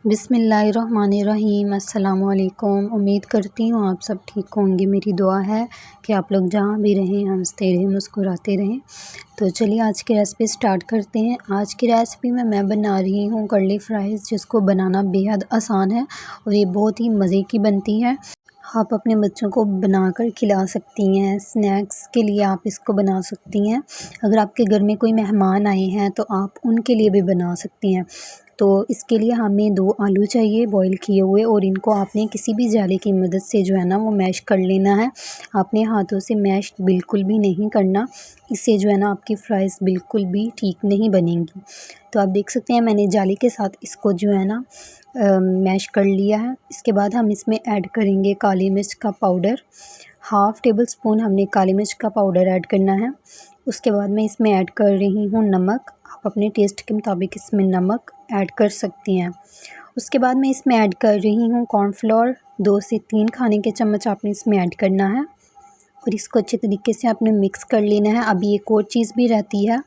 बिस्मिल्लाहिर्रहमानिर्रहीम। अस्सलामुअलैकुम। उम्मीद करती हूँ आप सब ठीक होंगे। मेरी दुआ है कि आप लोग जहाँ भी रहें हंसते रहें, मुस्कुराते रहें। तो चलिए आज की रेसिपी स्टार्ट करते हैं। आज की रेसिपी में मैं बना रही हूँ कर्ली फ्राइज़, जिसको बनाना बेहद आसान है और ये बहुत ही मज़े की बनती है। आप अपने बच्चों को बनाकर खिला सकती हैं। स्नैक्स के लिए आप इसको बना सकती हैं। अगर आपके घर में कोई मेहमान आए हैं तो आप उनके लिए भी बना सकती हैं। तो इसके लिए हमें 2 आलू चाहिए बॉईल किए हुए, और इनको आपने किसी भी जाले की मदद से जो है ना वो मैश कर लेना है। आपने हाथों से मैश बिल्कुल भी नहीं करना, इससे जो है ना आपकी फ्राइज़ बिल्कुल भी ठीक नहीं बनेंगी। तो आप देख सकते हैं मैंने जाली के साथ इसको जो है ना मैश कर लिया है। इसके बाद हम इसमें ऐड करेंगे काली मिर्च का पाउडर। हाफ़ टेबल स्पून हमने काली मिर्च का पाउडर ऐड करना है। उसके बाद मैं इसमें ऐड कर रही हूँ नमक। आप अपने टेस्ट के मुताबिक इसमें नमक ऐड कर सकती हैं। उसके बाद मैं इसमें ऐड कर रही हूँ कॉर्नफ्लोर। 2 से 3 खाने के चम्मच आपने इसमें ऐड करना है और इसको अच्छे तरीके से आपने मिक्स कर लेना है। अभी एक और चीज़ भी रहती है।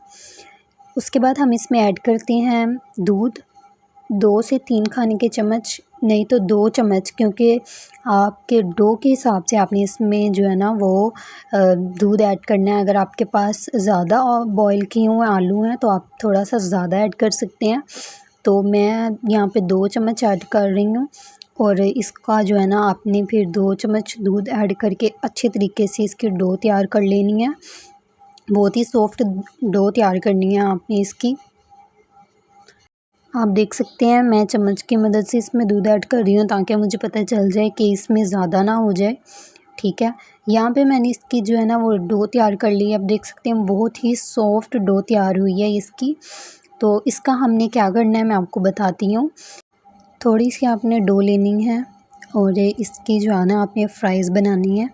उसके बाद हम इसमें ऐड करते हैं दूध। 2 से 3 खाने के चम्मच, नहीं तो 2 चम्मच, क्योंकि आपके डो के हिसाब से आपने इसमें जो है ना वो दूध ऐड करना है। अगर आपके पास ज़्यादा बॉईल किए हुए आलू हैं तो आप थोड़ा सा ज़्यादा ऐड कर सकते हैं। तो मैं यहाँ पे 2 चम्मच ऐड कर रही हूँ, और इसका जो है ना आपने फिर 2 चम्मच दूध ऐड करके अच्छे तरीके से इसकी डो तैयार कर लेनी है। बहुत ही सॉफ्ट डो तैयार करनी है आपने इसकी। आप देख सकते हैं मैं चम्मच की मदद से इसमें दूध ऐड कर रही हूँ ताकि मुझे पता चल जाए कि इसमें ज़्यादा ना हो जाए। ठीक है, यहाँ पे मैंने इसकी जो है ना वो डो तैयार कर ली है। आप देख सकते हैं बहुत ही सॉफ्ट डो तैयार हुई है इसकी। तो इसका हमने क्या करना है मैं आपको बताती हूँ। थोड़ी सी आपने डो लेनी है और इसकी जो है ना आपने फ्राइज़ बनानी है।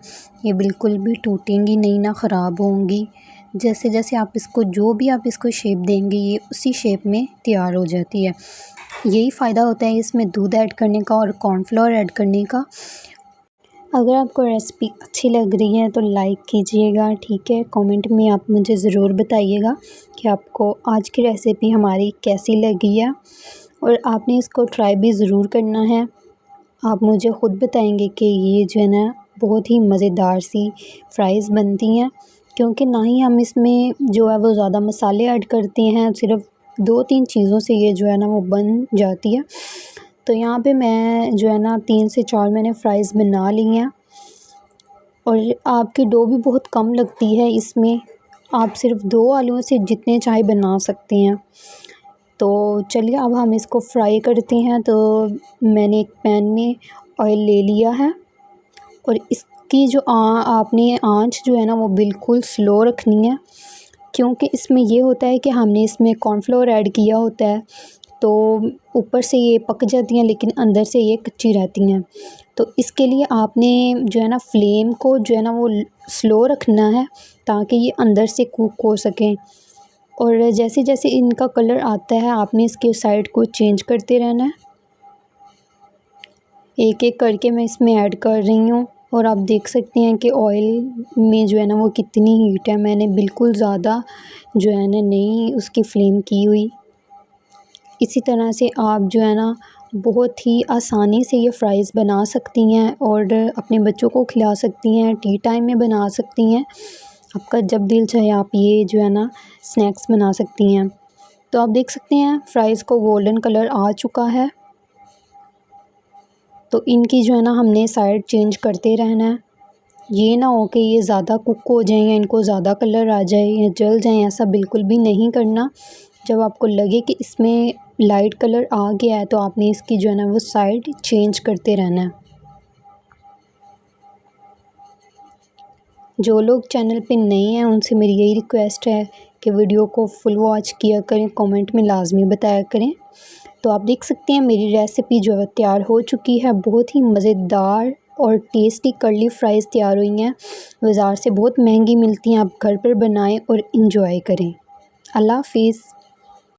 ये बिल्कुल भी टूटेंगी नहीं, ना ख़राब होंगी। जैसे जैसे आप इसको जो भी आप इसको शेप देंगे ये उसी शेप में तैयार हो जाती है। यही फ़ायदा होता है इसमें दूध ऐड करने का और कॉर्नफ्लोर ऐड करने का। अगर आपको रेसिपी अच्छी लग रही है तो लाइक कीजिएगा, ठीक है। कमेंट में आप मुझे ज़रूर बताइएगा कि आपको आज की रेसिपी हमारी कैसी लगी है, और आपने इसको ट्राई भी ज़रूर करना है। आप मुझे ख़ुद बताएंगे कि ये जो है ना बहुत ही मज़ेदार सी फ्राइज़ बनती हैं, क्योंकि ना ही हम इसमें जो है वो ज़्यादा मसाले ऐड करते हैं। सिर्फ़ 2-3 चीज़ों से ये जो है ना वो बन जाती है। तो यहाँ पे मैं जो है ना 3 से 4 मैंने फ्राइज़ बना ली हैं, और आपकी डो भी बहुत कम लगती है इसमें। आप सिर्फ़ 2 आलूओं से जितने चाहे बना सकते हैं। तो चलिए अब हम इसको फ्राई करते हैं। तो मैंने एक पैन में ऑयल ले लिया है, और इसकी जो आपने आंच जो है ना वो बिल्कुल स्लो रखनी है, क्योंकि इसमें ये होता है कि हमने इसमें कॉर्नफ्लोर ऐड किया होता है। तो ऊपर से ये पक जाती हैं लेकिन अंदर से ये कच्ची रहती हैं। तो इसके लिए आपने जो है ना फ्लेम को जो है ना वो स्लो रखना है ताकि ये अंदर से कुक हो सकें। और जैसे जैसे इनका कलर आता है आपने इसके साइड को चेंज करते रहना है। एक एक करके मैं इसमें ऐड कर रही हूँ, और आप देख सकते हैं कि ऑयल में जो है ना वो कितनी हीट है। मैंने बिल्कुल ज़्यादा जो है ना नहीं उसकी फ्लेम की हुई। इसी तरह से आप जो है ना बहुत ही आसानी से ये फ्राइज़ बना सकती हैं और अपने बच्चों को खिला सकती हैं। टी टाइम में बना सकती हैं। आपका जब दिल चाहे आप ये जो है ना स्नैक्स बना सकती हैं। तो आप देख सकते हैं फ्राइज़ को गोल्डन कलर आ चुका है। तो इनकी जो है ना हमने साइड चेंज करते रहना है। ये ना हो कि ये ज़्यादा कुक हो जाएँ या इनको ज़्यादा कलर आ जाए या जल जाएँ, ऐसा बिल्कुल भी नहीं करना। जब आपको लगे कि इसमें लाइट कलर आ गया है तो आपने इसकी जो है ना वो साइड चेंज करते रहना है। जो लोग चैनल पे नए हैं उनसे मेरी यही रिक्वेस्ट है कि वीडियो को फुल वॉच किया करें, कमेंट में लाजमी बताया करें। तो आप देख सकते हैं मेरी रेसिपी जो है तैयार हो चुकी है। बहुत ही मज़ेदार और टेस्टी कर्ली फ्राइज़ तैयार हुई हैं। बाज़ार से बहुत महंगी मिलती हैं, आप घर पर बनाएं और इंजॉय करें। अल्लाह हाफ़िज़।